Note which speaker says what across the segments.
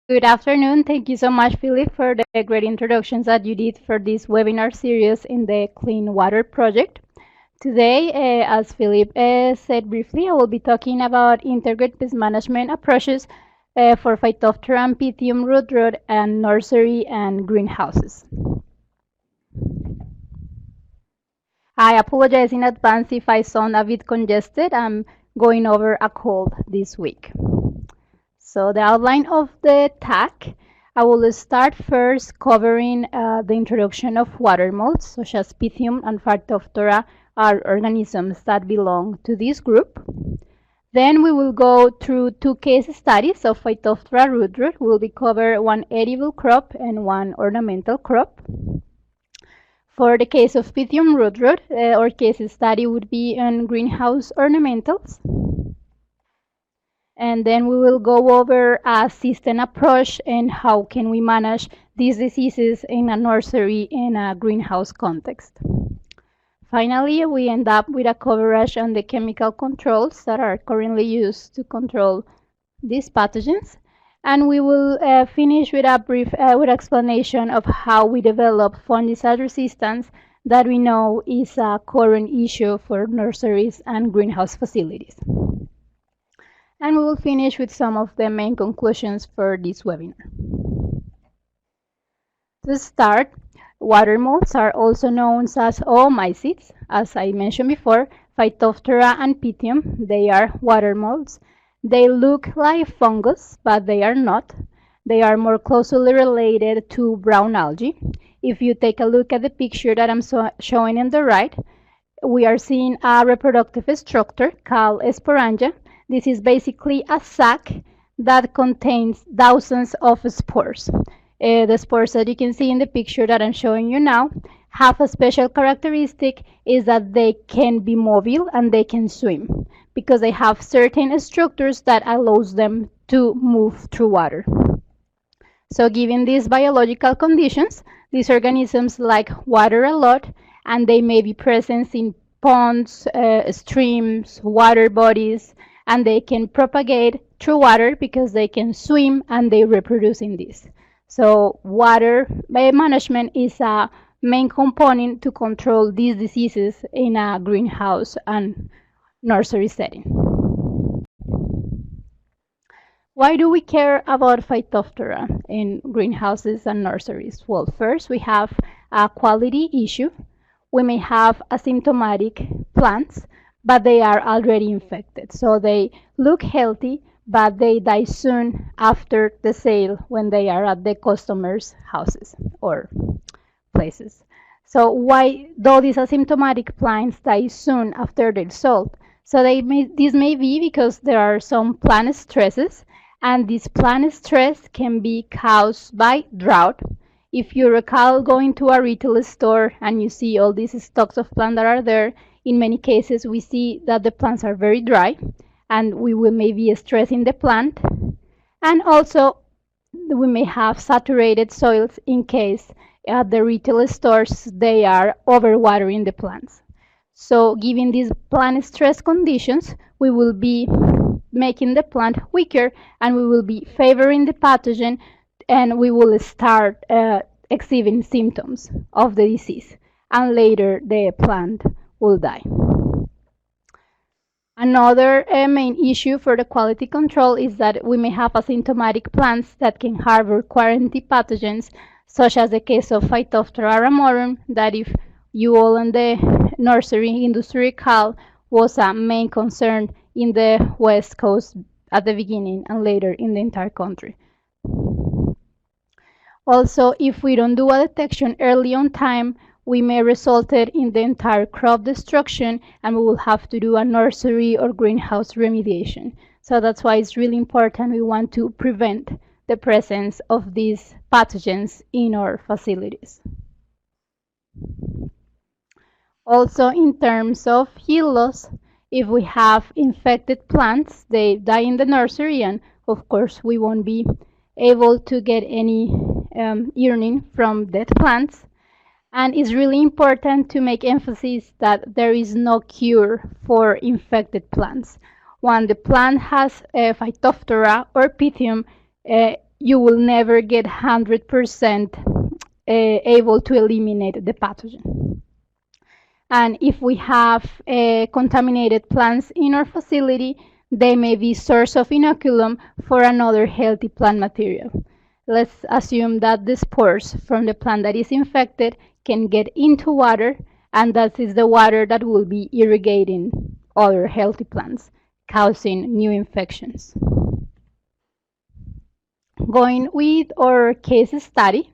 Speaker 1: Good afternoon. Thank you so much, Philip, for the great introductions that you did for this webinar series in the Clean Water Project. Today, as Philip said briefly, I will be talking about integrated pest management approaches for Phytophthora and Pythium root rot and nursery and greenhouses. I apologize in advance if I sound a bit congested. I'm going over a cold this week. So the outline of the talk, I will start first covering the introduction of water molds, such as Pythium and Phytophthora are organisms that belong to this group. Then we will go through two case studies of Phytophthora root rot. We will be cover one edible crop and one ornamental crop. For the case of Pythium root rot, our case study would be on greenhouse ornamentals. And then we will go over a system approach and how can we manage these diseases in a nursery and a greenhouse context. Finally, we end up with a coverage on the chemical controls that are currently used to control these pathogens. And we will finish with a brief explanation of how we develop fungicide resistance that we know is a current issue for nurseries and greenhouse facilities. And we will finish with some of the main conclusions for this webinar. To start, water molds are also known as oomycetes. As I mentioned before, Phytophthora and Pythium, they are water molds. They look like fungus, but they are not. They are more closely related to brown algae. If you take a look at the picture that I'm showing on the right, we are seeing a reproductive structure called sporangia. This is basically a sac that contains thousands of spores. The spores that you can see in the picture that I'm showing you now have a special characteristic is that they can be mobile and they can swim because they have certain structures that allows them to move through water. So given these biological conditions, these organisms like water a lot and they may be present in ponds, streams, water bodies, and they can propagate through water because they can swim and they reproduce in this. So water management is a main component to control these diseases in a greenhouse and nursery setting. Why do we care about Phytophthora in greenhouses and nurseries? Well, first we have a quality issue. We may have asymptomatic plants, but they are already infected. So they look healthy, but they die soon after the sale when they are at the customers' houses or places. So why, though these asymptomatic plants die soon after they're sold? So this may be because there are some plant stresses, and this plant stress can be caused by drought. If you recall going to a retail store and you see all these stocks of plants that are there, in many cases we see that the plants are very dry and we will maybe stressing the plant. And also we may have saturated soils in case at the retail stores they are overwatering the plants. So given these plant stress conditions, we will be making the plant weaker and we will be favoring the pathogen and we will start exhibiting symptoms of the disease and later the plant will die. Another main issue for the quality control is that we may have asymptomatic plants that can harbor quarantine pathogens, such as the case of Phytophthora ramorum, that if you all in the nursery industry recall was a main concern in the West Coast at the beginning and later in the entire country. Also, if we don't do a detection early on time, we may result in the entire crop destruction and we will have to do a nursery or greenhouse remediation. So that's why it's really important we want to prevent the presence of these pathogens in our facilities. Also, in terms of yield loss, if we have infected plants, they die in the nursery and of course we won't be able to get any earning from dead plants. And it's really important to make emphasis that there is no cure for infected plants. When the plant has Phytophthora or Pythium, you will never get 100% able to eliminate the pathogen. And if we have contaminated plants in our facility, they may be source of inoculum for another healthy plant material. Let's assume that the spores from the plant that is infected can get into water, and that is the water that will be irrigating other healthy plants, causing new infections. Going with our case study,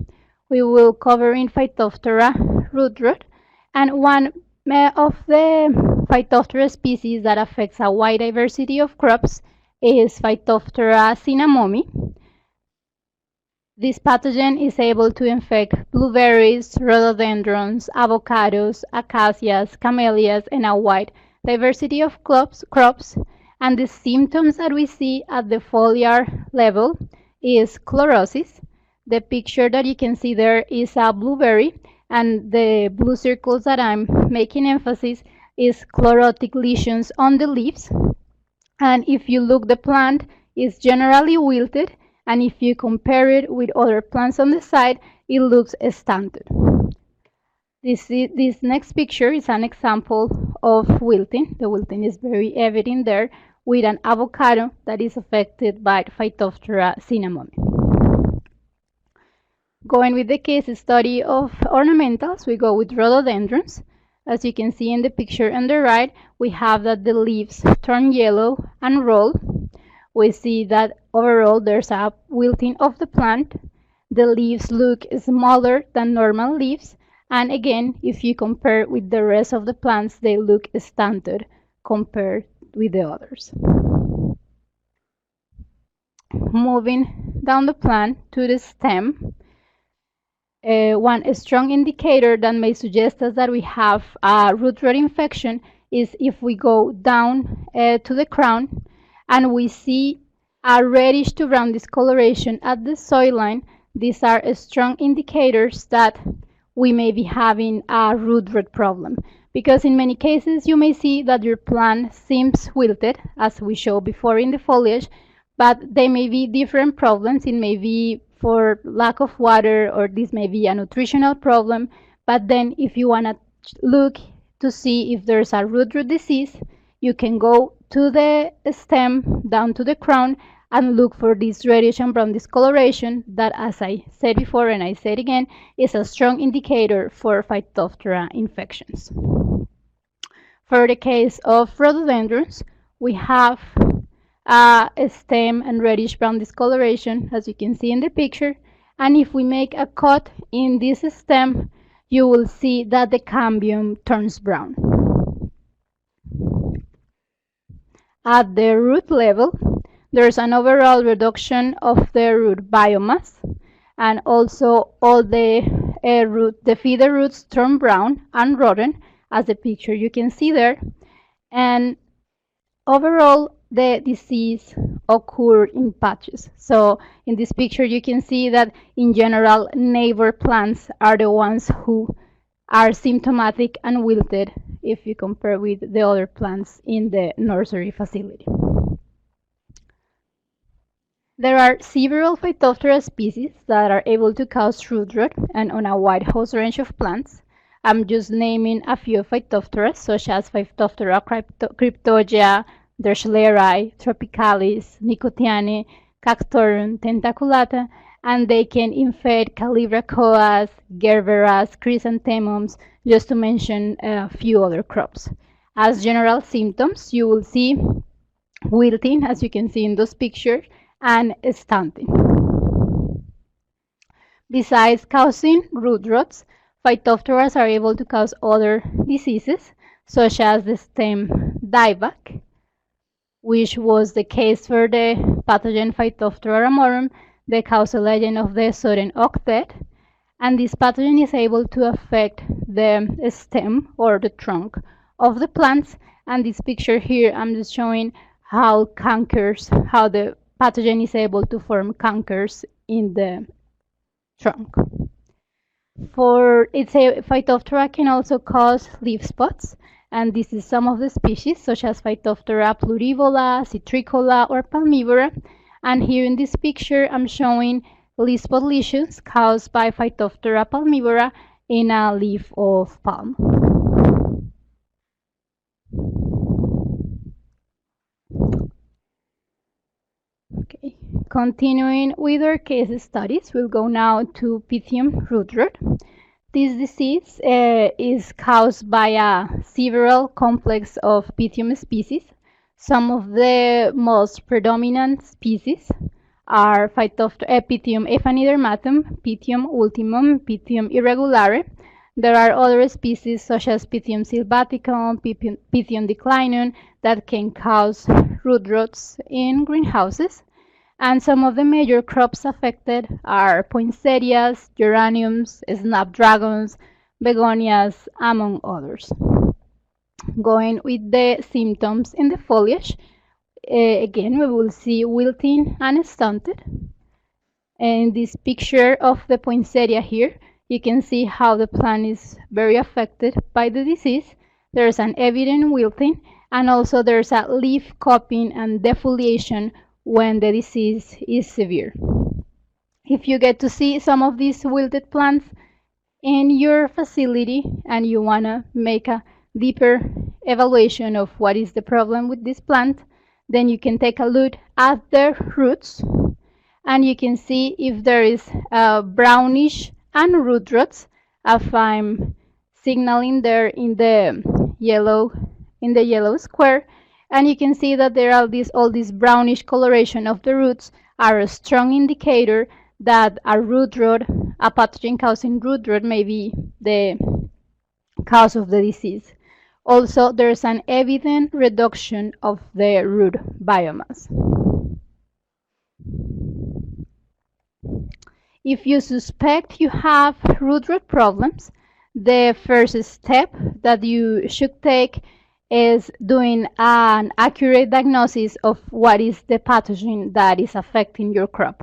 Speaker 1: we will cover in Phytophthora root rot, and one of the Phytophthora species that affects a wide diversity of crops is Phytophthora cinnamomi. This pathogen is able to infect blueberries, rhododendrons, avocados, acacias, camellias, and a wide diversity of crops. And the symptoms that we see at the foliar level is chlorosis. The picture that you can see there is a blueberry, and the blue circles that I'm making emphasis is chlorotic lesions on the leaves. And if you look, the plant is generally wilted, and if you compare it with other plants on the side, it looks stunted. This next picture is an example of wilting. The wilting is very evident there with an avocado that is affected by Phytophthora cinnamomi. Going with the case study of ornamentals, we go with rhododendrons. As you can see in the picture on the right, we have that the leaves turn yellow and roll. We see that overall there's a wilting of the plant. The leaves look smaller than normal leaves, and again, if you compare with the rest of the plants, they look stunted compared with the others. Moving down the plant to the stem, one strong indicator that may suggest us that we have a root rot infection is if we go down to the crown and we see a reddish to brown discoloration at the soil line. These are strong indicators that we may be having a root rot problem, because in many cases you may see that your plant seems wilted, as we showed before in the foliage, but they may be different problems. It may be for lack of water, or this may be a nutritional problem. But then if you want to look to see if there's a root rot disease, you can go to the stem down to the crown and look for this reddish and brown discoloration that, as I said before and I said again, is a strong indicator for Phytophthora infections. For the case of rhododendrons, we have a stem and reddish brown discoloration, as you can see in the picture. And if we make a cut in this stem, you will see that the cambium turns brown. At the root level, there's an overall reduction of the root biomass, and also all the feeder roots turn brown and rotten, as the picture you can see there. And overall, the disease occurred in patches. So in this picture you can see that in general neighbor plants are the ones who are symptomatic and wilted if you compare with the other plants in the nursery facility. There are several Phytophthora species that are able to cause root rot and on a wide host range of plants. I'm just naming a few Phytophthora, such as Phytophthora cryptogaea, Drosselerae, Tropicalis, Nicotianae, Cactorum, Tentaculata, and they can infect Calibrachoas, Gerberas, chrysanthemums, just to mention a few other crops. As general symptoms, you will see wilting, as you can see in those pictures, and stunting. Besides causing root rots, Phytophthora are able to cause other diseases, such as the stem dieback, which was the case for the pathogen Phytophthora ramorum, the causal agent of the sudden oak death. And this pathogen is able to affect the stem or the trunk of the plants. And this picture here, I'm just showing how the pathogen is able to form cankers in the trunk. Phytophthora can also cause leaf spots, and this is some of the species, such as Phytophthora plurivola, citricola, or palmivora. And here in this picture, I'm showing leaf spot lesions caused by Phytophthora palmivora in a leaf of palm. Okay, continuing with our case studies, we'll go now to Pythium root rot. This disease is caused by a several complex of Pythium species. Some of the most predominant species are Pythium ephanidermatum, Pythium ultimum, Pythium irregulare. There are other species such as Pythium sylvaticum, Pythium declinum that can cause root rots in greenhouses. And some of the major crops affected are poinsettias, geraniums, snapdragons, begonias, among others. Going with the symptoms in the foliage, again we will see wilting and stunted. In this picture of the poinsettia here, you can see how the plant is very affected by the disease. There's an evident wilting, and also there's a leaf cupping and defoliation when the disease is severe. If you get to see some of these wilted plants in your facility and you want to make a deeper evaluation of what is the problem with this plant, then you can take a look at the roots and you can see if there is brownish and root rots, as I'm signaling there in the yellow square. And you can see that there are all this brownish coloration of the roots are a strong indicator that a root rot, a pathogen causing root rot, may be the cause of the disease. Also, there's an evident reduction of the root biomass. If you suspect you have root rot problems, the first step that you should take is doing an accurate diagnosis of what is the pathogen that is affecting your crop.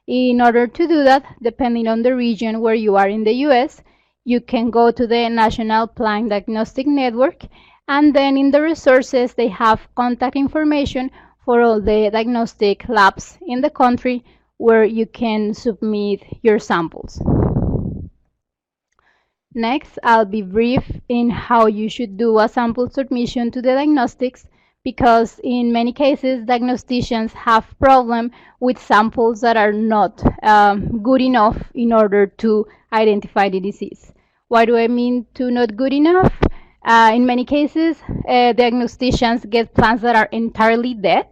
Speaker 1: In order to do that, depending on the region where you are in the US, you can go to the National Plant Diagnostic Network, and then in the resources they have contact information for all the diagnostic labs in the country where you can submit your samples. Next, I'll be brief in how you should do a sample submission to the diagnostics, because in many cases diagnosticians have problem with samples that are not good enough in order to identify the disease. What do I mean to not good enough? In many cases, diagnosticians get plants that are entirely dead,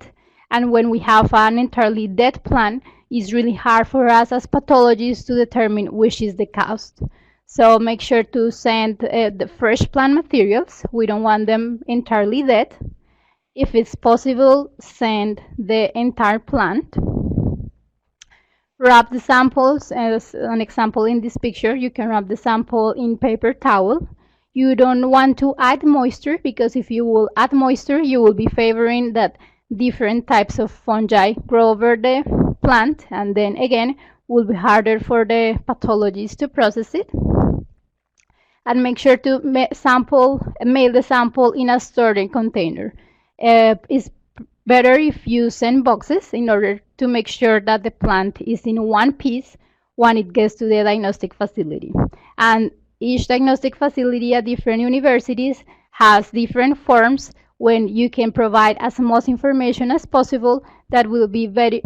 Speaker 1: and when we have an entirely dead plant, it's really hard for us as pathologists to determine which is the cause. So make sure to send the fresh plant materials. We don't want them entirely dead. If it's possible, send the entire plant. Wrap the samples. As an example in this picture, you can wrap the sample in paper towel. You don't want to add moisture, because if you will add moisture, you will be favoring that different types of fungi grow over the plant, and then again will be harder for the pathologist to process it. And make sure to mail the sample in a stored container. It's better if you send boxes in order to make sure that the plant is in one piece when it gets to the diagnostic facility. And each diagnostic facility at different universities has different forms. When you can provide as much information as possible, that will be very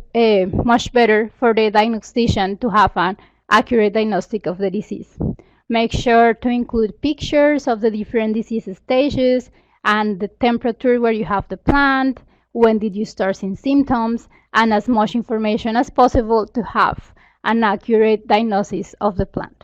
Speaker 1: much better for the diagnostician to have an accurate diagnostic of the disease. Make sure to include pictures of the different disease stages and the temperature where you have the plant, when did you start seeing symptoms, and as much information as possible to have an accurate diagnosis of the plant.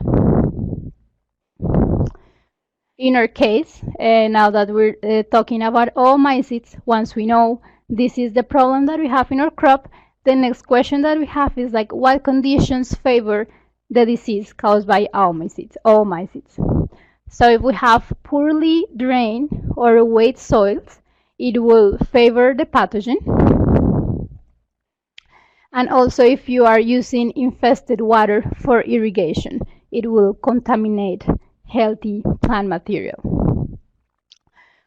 Speaker 1: In our case, now that we're talking about oomycetes, once we know this is the problem that we have in our crop, the next question that we have is like, what conditions favor the disease caused by oomycetes? So if we have poorly drained or wet soils, it will favor the pathogen. And also if you are using infested water for irrigation, it will contaminate healthy plant material.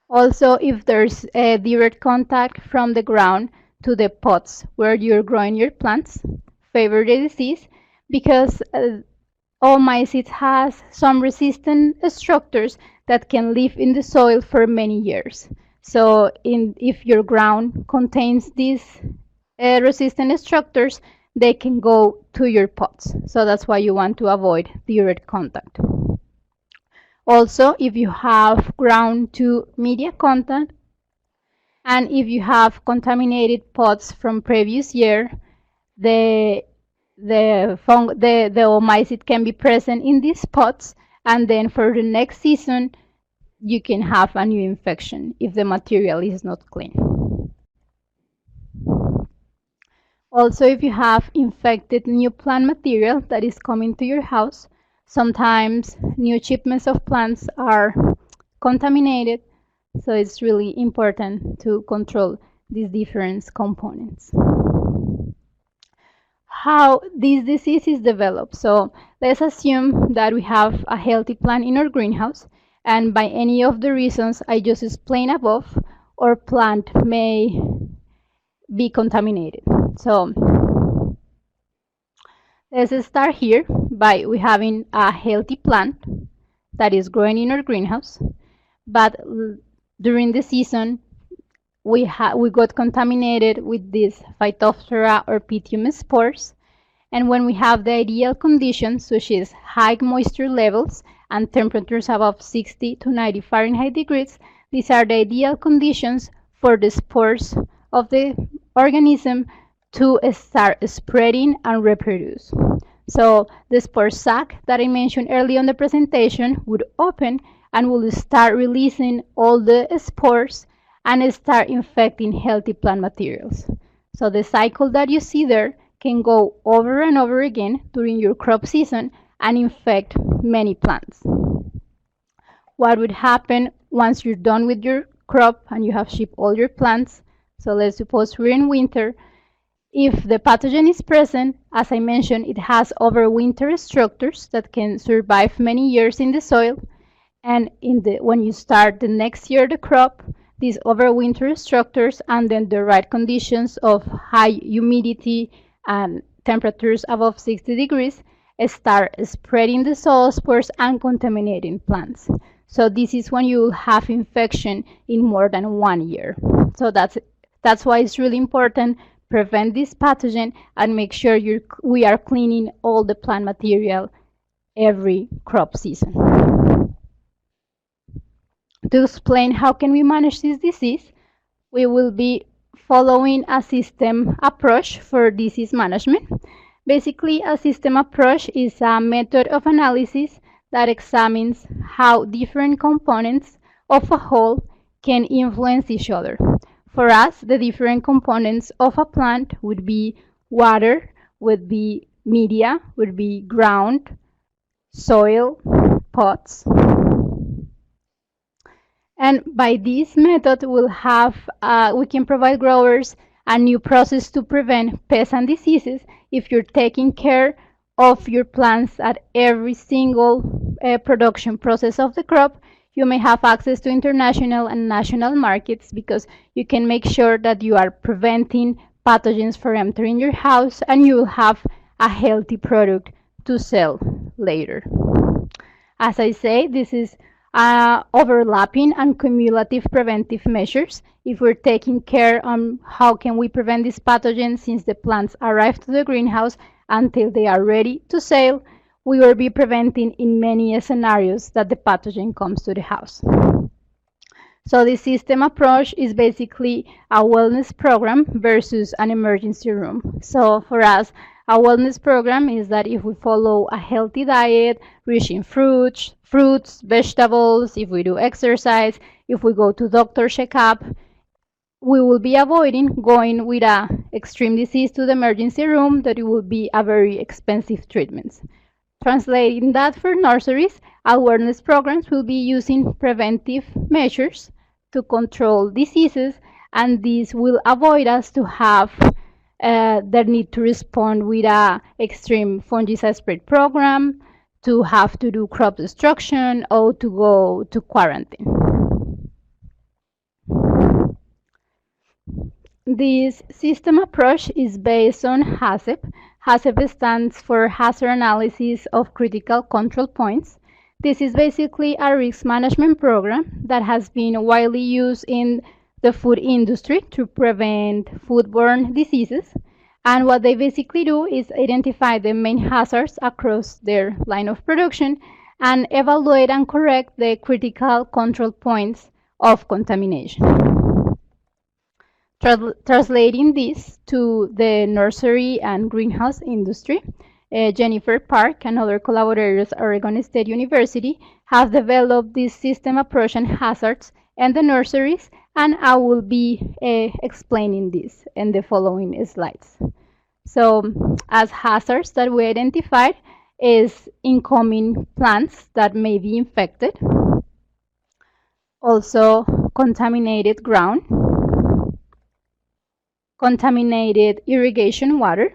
Speaker 1: Also, if there's a direct contact from the ground to the pots where you're growing your plants favor the disease because oomycetes has some resistant structures that can live in the soil for many years. So if your ground contains these resistant structures, they can go to your pots. So that's why you want to avoid direct contact. Also, if you have ground to media contact, and if you have contaminated pots from previous year, the oomycete can be present in these pots, and then for the next season you can have a new infection if the material is not clean. Also, if you have infected new plant material that is coming to your house, sometimes new shipments of plants are contaminated, so it's really important to control these different components. How this disease is developed. So let's assume that we have a healthy plant in our greenhouse, and by any of the reasons I just explained above, our plant may be contaminated. So let's start here by we having a healthy plant that is growing in our greenhouse, but during the season we got contaminated with these Phytophthora or Pythium spores. And when we have the ideal conditions, such as high moisture levels and temperatures above 60 to 90 Fahrenheit degrees, these are the ideal conditions for the spores of the organism to start spreading and reproduce. So the spore sac that I mentioned earlier in the presentation would open and will start releasing all the spores and start infecting healthy plant materials. So the cycle that you see there can go over and over again during your crop season and infect many plants. What would happen once you're done with your crop and you have shipped all your plants? So let's suppose we're in winter. If the pathogen is present, as I mentioned, it has overwinter structures that can survive many years in the soil. And when you start the next year the crop, these overwinter structures and then the right conditions of high humidity and temperatures above 60 degrees start spreading the soil spores and contaminating plants. So this is when you will have infection in more than 1 year. So that's why it's really important prevent this pathogen and make sure we are cleaning all the plant material every crop season. To explain how can we manage this disease, we will be following a system approach for disease management. Basically, a system approach is a method of analysis that examines how different components of a whole can influence each other. For us, the different components of a plant would be water, would be media, would be ground, soil, pots. And by this method, we can provide growers a new process to prevent pests and diseases if you're taking care of your plants at every single production process of the crop. You may have access to international and national markets because you can make sure that you are preventing pathogens from entering your house and you will have a healthy product to sell later. As I say, this is overlapping and cumulative preventive measures. If we're taking care on how can we prevent this pathogen since the plants arrive to the greenhouse until they are ready to sale, we will be preventing in many scenarios that the pathogen comes to the house. So the system approach is basically a wellness program versus an emergency room. So for us, a wellness program is that if we follow a healthy diet, rich in fruits, vegetables, if we do exercise, if we go to doctor checkup, we will be avoiding going with an extreme disease to the emergency room that it will be a very expensive treatment. Translating that for nurseries, our wellness programs will be using preventive measures to control diseases, and this will avoid us to have the need to respond with an extreme fungicide spread program, to have to do crop destruction, or to go to quarantine. This system approach is based on HACCP. HACCP stands for Hazard Analysis of Critical Control Points. This is basically a risk management program that has been widely used in the food industry to prevent foodborne diseases. And what they basically do is identify the main hazards across their line of production and evaluate and correct the critical control points of contamination. Translating this to the nursery and greenhouse industry, Jennifer Park and other collaborators at Oregon State University have developed this system approach and hazards in the nurseries, and I will be explaining this in the following slides. So, as hazards that we identified is incoming plants that may be infected, also contaminated ground, contaminated irrigation water,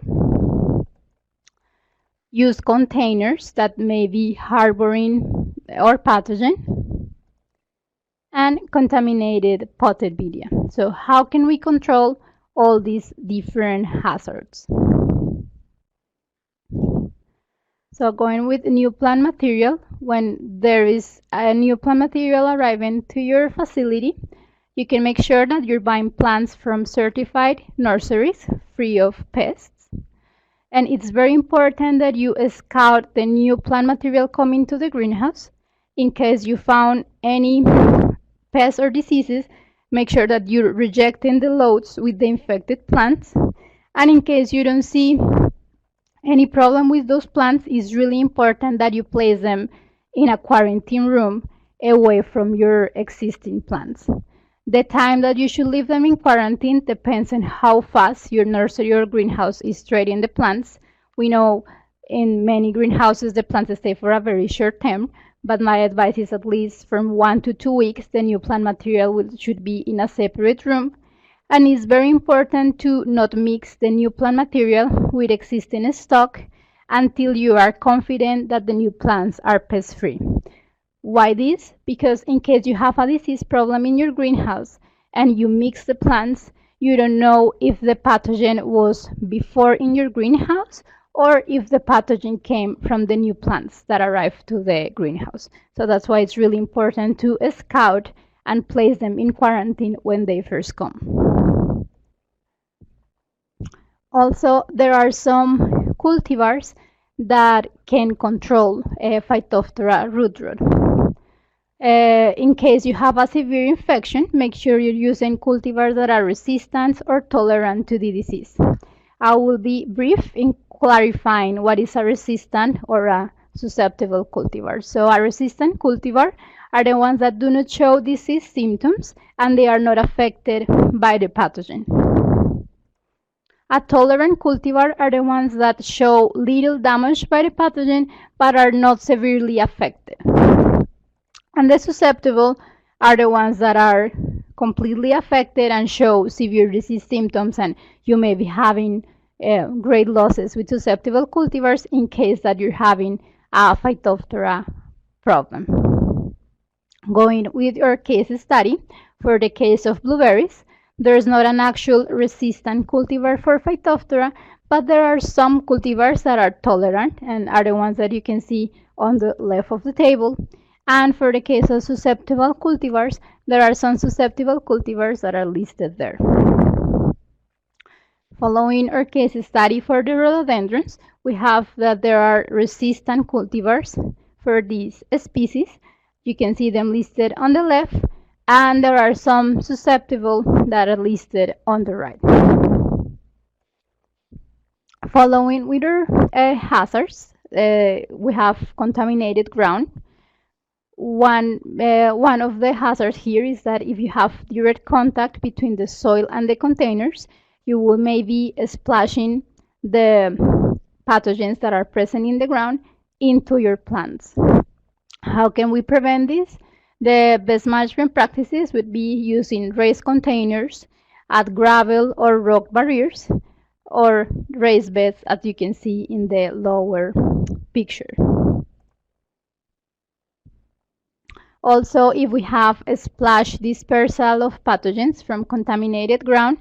Speaker 1: used containers that may be harboring or pathogen, and contaminated potted media. So how can we control all these different hazards? So going with new plant material, when there is a new plant material arriving to your facility, you can make sure that you're buying plants from certified nurseries free of pests. And it's very important that you scout the new plant material coming to the greenhouse. In case you found any pests or diseases, make sure that you're rejecting the loads with the infected plants. And in case you don't see any problem with those plants, it's really important that you place them in a quarantine room away from your existing plants. The time that you should leave them in quarantine depends on how fast your nursery or greenhouse is treating the plants. We know in many greenhouses the plants stay for a very short term, but my advice is at least from 1 to 2 weeks the new plant material should be in a separate room. And it's very important to not mix the new plant material with existing stock until you are confident that the new plants are pest-free. Why this? Because in case you have a disease problem in your greenhouse and you mix the plants, you don't know if the pathogen was before in your greenhouse or if the pathogen came from the new plants that arrived to the greenhouse. So that's why it's really important to scout and place them in quarantine when they first come. Also, there are some cultivars that can control Phytophthora root rot. In case you have a severe infection, make sure you're using cultivars that are resistant or tolerant to the disease. I will be brief in clarifying what is a resistant or a susceptible cultivar. So a resistant cultivar are the ones that do not show disease symptoms and they are not affected by the pathogen. A tolerant cultivar are the ones that show little damage by the pathogen but are not severely affected. And the susceptible are the ones that are completely affected and show severe disease symptoms, and you may be having great losses with susceptible cultivars in case that you're having a Phytophthora problem. Going with your case study, for the case of blueberries, there's not an actual resistant cultivar for Phytophthora, but there are some cultivars that are tolerant and are the ones that you can see on the left of the table. And for the case of susceptible cultivars, there are some susceptible cultivars that are listed there. Following our case study for the rhododendrons, we have that there are resistant cultivars for these species. You can see them listed on the left, and there are some susceptible that are listed on the right. Following with our hazards, we have contaminated ground. One of the hazards here is that if you have direct contact between the soil and the containers, you will maybe splashing the pathogens that are present in the ground into your plants. How can we prevent this? The best management practices would be using raised containers at gravel or rock barriers or raised beds, as you can see in the lower picture. Also, if we have a splash dispersal of pathogens from contaminated ground,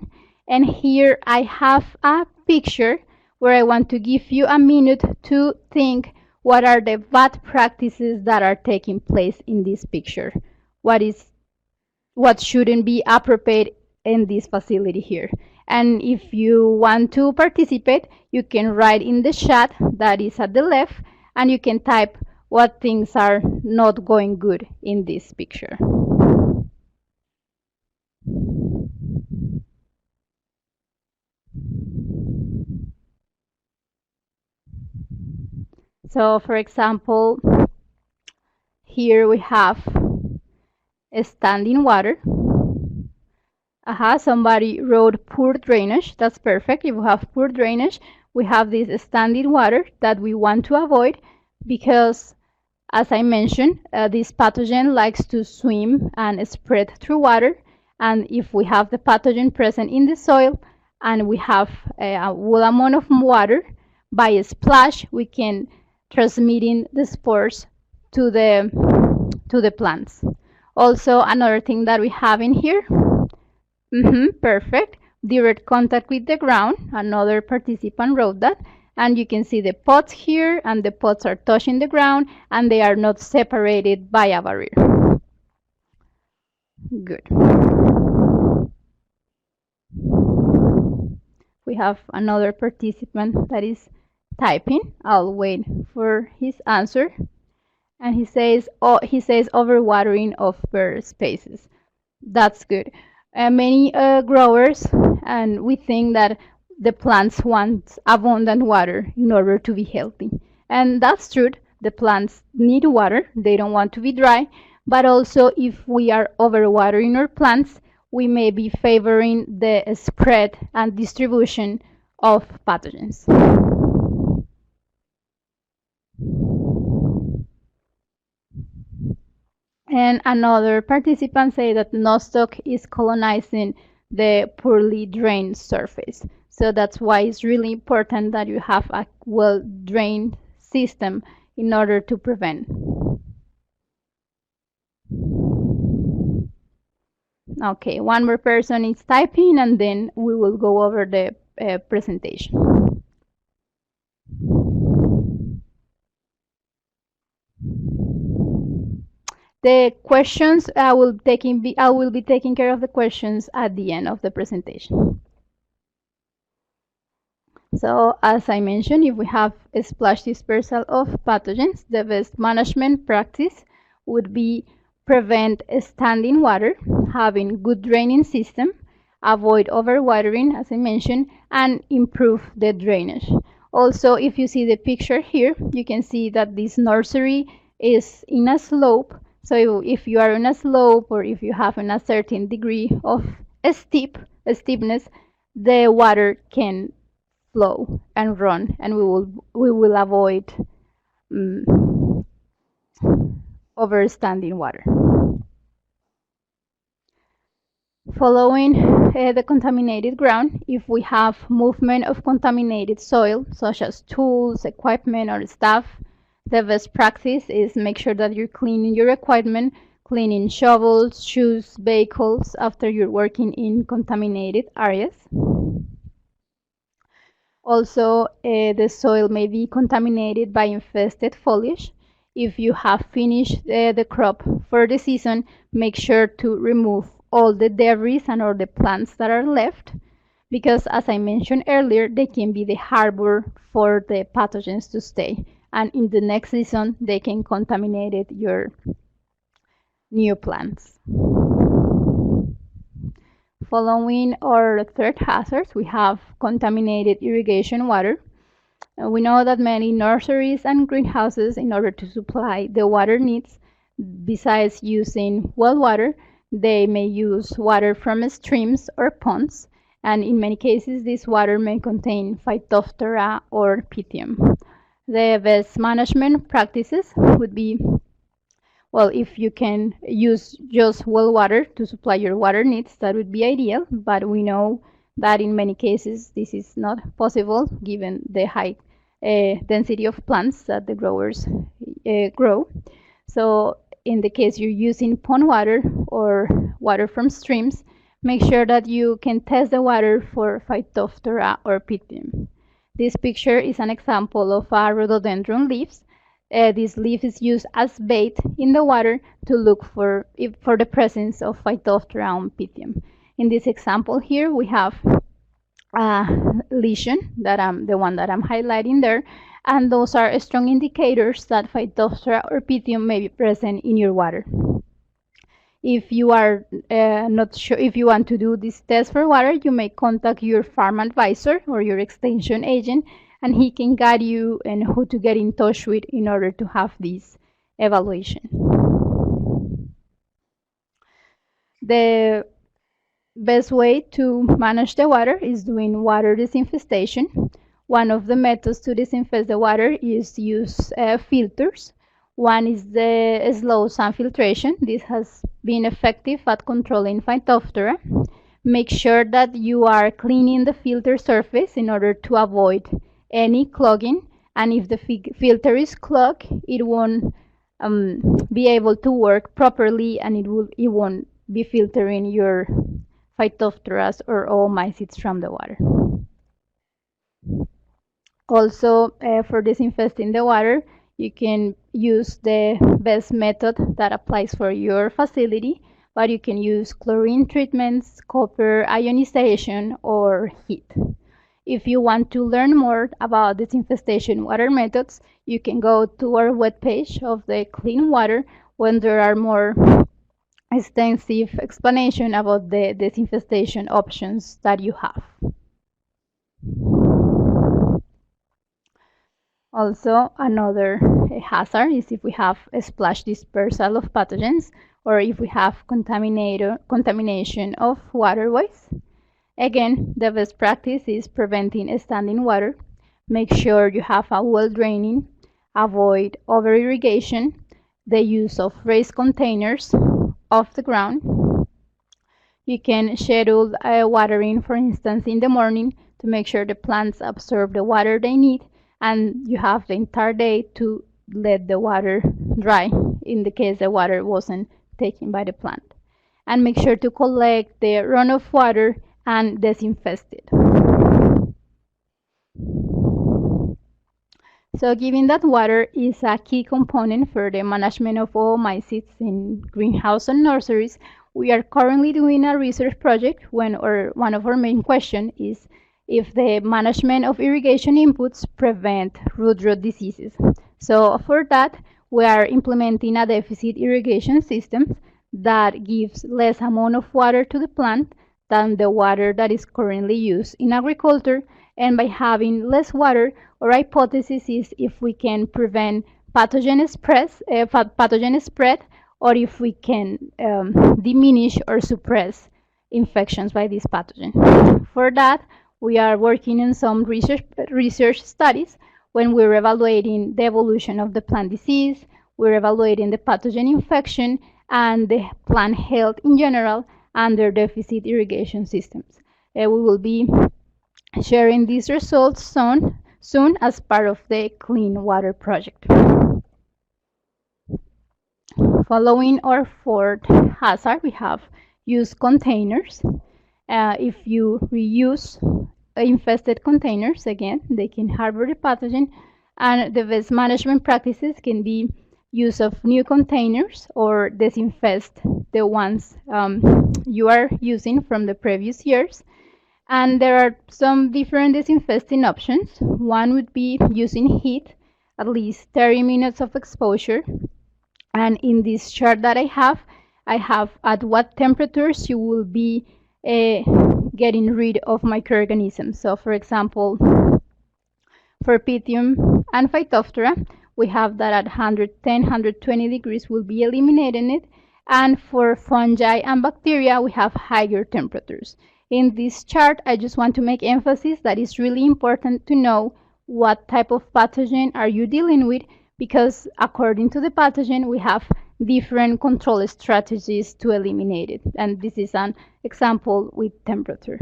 Speaker 1: And here I have a picture where I want to give you a minute to think what are the bad practices that are taking place in this picture. What shouldn't be appropriate in this facility here. And if you want to participate, you can write in the chat that is at the left, and you can type what things are not going good in this picture. So for example, here we have standing water. Somebody wrote poor drainage. That's perfect. If we have poor drainage, we have this standing water that we want to avoid because, as I mentioned, this pathogen likes to swim and spread through water. And if we have the pathogen present in the soil and we have a full amount of water, by a splash, we can transmitting the spores to the plants. Also, another thing that we have in here, perfect, direct contact with the ground. Another participant wrote that. And you can see the pots here, and the pots are touching the ground, and they are not separated by a barrier. Good. We have another participant that is typing. I'll wait for his answer. And he says overwatering of bare spaces. That's good. Many growers, and we think that the plants want abundant water in order to be healthy. And that's true. The plants need water. They don't want to be dry. But also, if we are overwatering our plants, we may be favoring the spread and distribution of pathogens. And another participant said that nostoc is colonizing the poorly drained surface. So that's why it's really important that you have a well-drained system in order to prevent. Okay, one more person is typing, and then we will go over the presentation. The questions, I will be taking care of the questions at the end of the presentation. So, as I mentioned, if we have a splash dispersal of pathogens, the best management practice would be prevent standing water, having good draining system, avoid overwatering, as I mentioned, and improve the drainage. Also, if you see the picture here, you can see that this nursery is in a slope. So if you are in a slope, or if you have a certain degree of steepness, the water can flow and run, and we will avoid overstanding water. Following the contaminated ground, if we have movement of contaminated soil, such as tools, equipment, or stuff, the best practice is make sure that you're cleaning your equipment, cleaning shovels, shoes, vehicles after you're working in contaminated areas. Also, the soil may be contaminated by infested foliage. If you have finished the crop for the season, make sure to remove all the debris and all the plants that are left, because as I mentioned earlier, they can be the harbor for the pathogens to stay, and in the next season they can contaminate your new plants. Following our third hazard, we have contaminated irrigation water. We know that many nurseries and greenhouses, in order to supply the water needs, besides using well water, they may use water from streams or ponds, and in many cases this water may contain Phytophthora or Pythium. The best management practices would be, well, if you can use just well water to supply your water needs, that would be ideal, but we know that in many cases this is not possible given the high density of plants that the growers grow. So in the case you're using pond water or water from streams, Make sure that you can test the water for Phytophthora or Pythium. This picture is an example of a rhododendron leaves. This leaf is used as bait in the water to look for the presence of Phytophthora and Pythium. In this example here, we have a lesion, the one that I'm highlighting there, and those are strong indicators that Phytophthora or Pythium may be present in your water. If you are not sure if you want to do this test for water, you may contact your farm advisor or your extension agent, and he can guide you and who to get in touch with in order to have this evaluation. The best way to manage the water is doing water disinfestation. One of the methods to disinfect the water is to use filters. One is the slow sand filtration. This has been effective at controlling Phytophthora. Make sure that you are cleaning the filter surface in order to avoid any clogging, and if the filter is clogged, it won't be able to work properly, and it won't be filtering your Phytophthora or oomycetes from the water. Also, for disinfecting the water, you can use the best method that applies for your facility, but you can use chlorine treatments, copper ionization, or heat. If you want to learn more about disinfestation water methods, you can go to our webpage of the Clean Water, when there are more extensive explanation about the disinfestation options that you have. Also, another hazard is if we have a splash dispersal of pathogens, or if we have contamination of waterways. Again, the best practice is preventing standing water. Make sure you have a well draining, avoid over irrigation, the use of raised containers off the ground. You can schedule watering, for instance, in the morning to make sure the plants absorb the water they need, and you have the entire day to let the water dry in the case the water wasn't taken by the plant. And make sure to collect the runoff water and disinfect it. So given that water is a key component for the management of oomycetes in greenhouse and nurseries, we are currently doing a research project one of our main questions is if the management of irrigation inputs prevent root rot diseases. So for that, we are implementing a deficit irrigation system that gives less amount of water to the plant than the water that is currently used in agriculture, and by having less water, our hypothesis is if we can prevent pathogen spread, or if we can diminish or suppress infections by this pathogen. For that, we are working in some research studies when we're evaluating the evolution of the plant disease, we're evaluating the pathogen infection, and the plant health in general under deficit irrigation systems. We will be sharing these results soon as part of the Clean Water project. Following our fourth hazard, we have use containers. If you reuse infested containers, again, they can harbor the pathogen, and the best management practices can be use of new containers or disinfect the ones you are using from the previous years. And there are some different disinfecting options. One would be using heat, at least 30 minutes of exposure. And in this chart that I have at what temperatures you will be getting rid of microorganisms. So for example, for Pythium and Phytophthora, we have that at 110, 120 degrees will be eliminating it. And for fungi and bacteria, we have higher temperatures. In this chart, I just want to make emphasis that it's really important to know what type of pathogen are you dealing with, because according to the pathogen, we have different control strategies to eliminate it. And this is an example with temperature.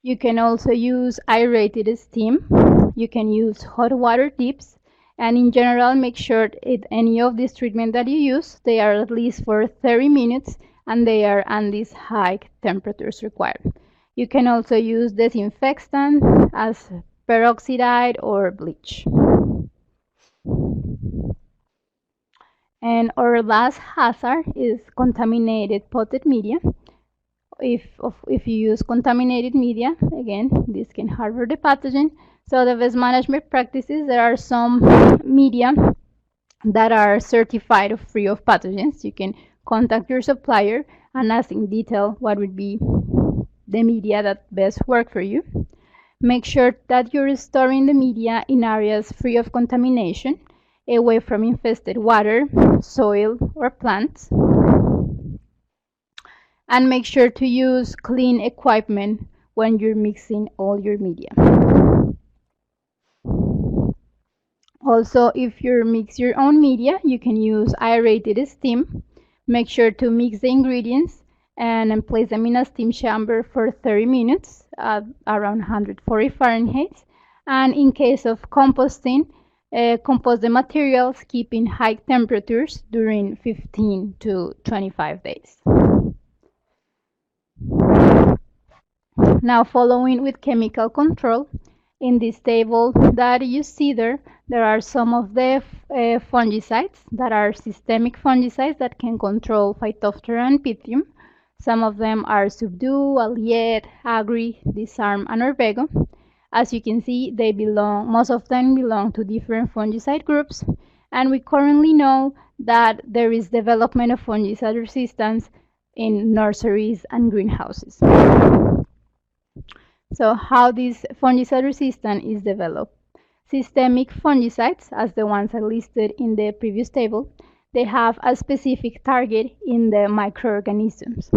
Speaker 1: You can also use aerated steam. You can use hot water dips. And in general, make sure that any of these treatments that you use, they are at least for 30 minutes and they are at these high temperatures required. You can also use disinfectant as peroxide or bleach. And our last hazard is contaminated potted media. If you use contaminated media, again, this can harbor the pathogen. So the best management practices, there are some media that are certified free of pathogens. You can contact your supplier and ask in detail what would be the media that best work for you. Make sure that you're storing the media in areas free of contamination, away from infested water, soil, or plants. And make sure to use clean equipment when you're mixing all your media. Also, if you mix your own media, you can use aerated steam. Make sure to mix the ingredients and place them in a steam chamber for 30 minutes at around 140 Fahrenheit. And in case of composting, compost the materials keeping high temperatures during 15 to 25 days. Now, following with chemical control, in this table that you see there are some of the fungicides that are systemic fungicides that can control Phytophthora and Pythium. Some of them are Subdue, Aliet, Agri, Disarm, and Orvego. As you can see, most of them belong to different fungicide groups, and we currently know that there is development of fungicide resistance in nurseries and greenhouses. So how this fungicide resistance is developed. Systemic fungicides, as the ones I listed in the previous table, they have a specific target in the microorganisms.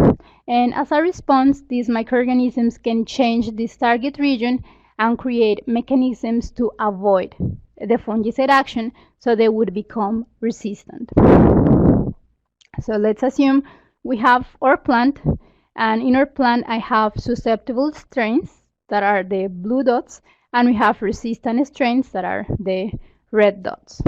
Speaker 1: And as a response, these microorganisms can change this target region and create mechanisms to avoid the fungicide action, so they would become resistant. So let's assume we have our plant, and in our plant I have susceptible strains that are the blue dots, and we have resistant strains that are the red dots.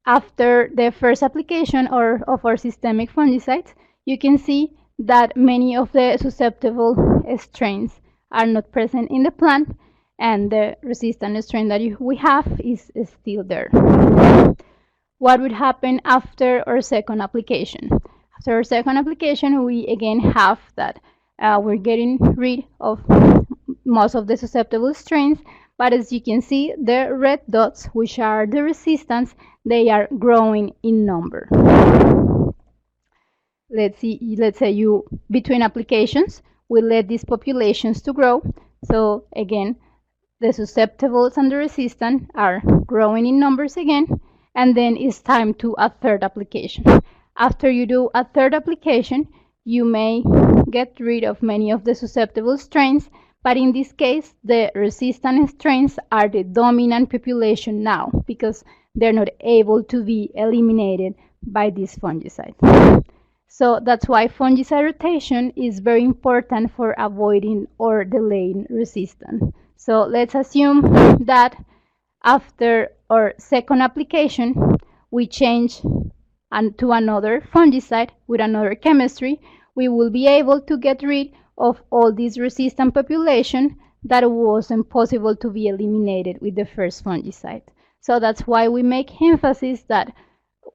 Speaker 1: After the first application of our systemic fungicides, you can see that many of the susceptible strains are not present in the plant, and the resistant strain that we have is still there. What would happen after our second application? After our second application, we again have that we're getting rid of most of the susceptible strains, but as you can see, the red dots, which are the resistance, they are growing in number. Let's say between applications, we let these populations to grow. So again, the susceptibles and the resistant are growing in numbers again, and then it's time to a third application. After you do a third application, you may get rid of many of the susceptible strains, but in this case, the resistant strains are the dominant population now because they're not able to be eliminated by this fungicide. So that's why fungicide rotation is very important for avoiding or delaying resistance. So let's assume that after our second application, we change to another fungicide with another chemistry. We will be able to get rid of all this resistant population that wasn't possible to be eliminated with the first fungicide. So that's why we make emphasis that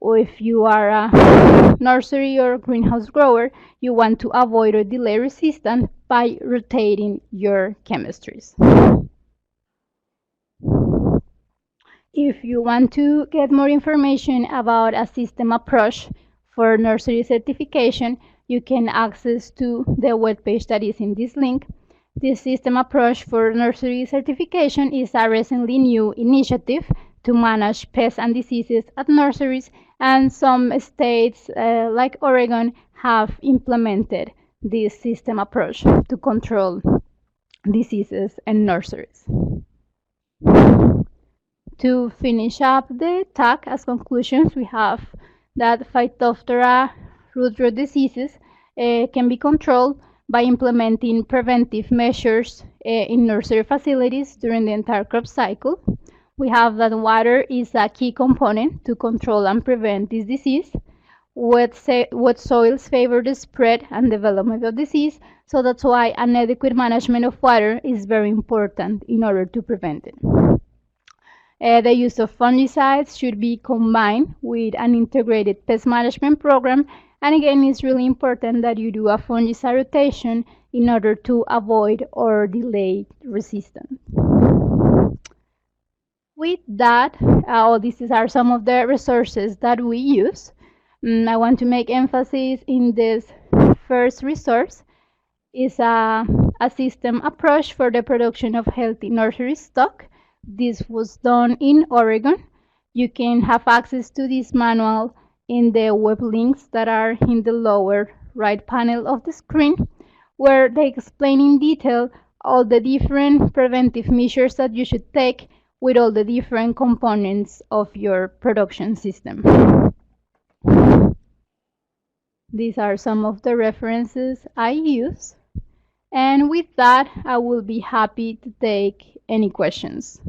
Speaker 1: if you are a nursery or greenhouse grower, you want to avoid or delay resistance by rotating your chemistries. If you want to get more information about a system approach for nursery certification, you can access to the webpage that is in this link. This system approach for nursery certification is a recently new initiative to manage pests and diseases at nurseries, and some states like Oregon have implemented this system approach to control diseases in nurseries. To finish up the talk, as conclusions, we have that Phytophthora root rot diseases can be controlled by implementing preventive measures in nursery facilities during the entire crop cycle. We have that water is a key component to control and prevent this disease. Wet soils favor the spread and development of disease, so that's why an adequate management of water is very important in order to prevent it. The use of fungicides should be combined with an integrated pest management program, and again, it's really important that you do a fungicide rotation in order to avoid or delay resistance. With that, these are some of the resources that we use. I want to make emphasis in this first resource is a system approach for the production of healthy nursery stock. This was done in Oregon. You can have access to this manual in the web links that are in the lower right panel of the screen, where they explain in detail all the different preventive measures that you should take with all the different components of your production system. These are some of the references I use. And with that, I will be happy to take any questions.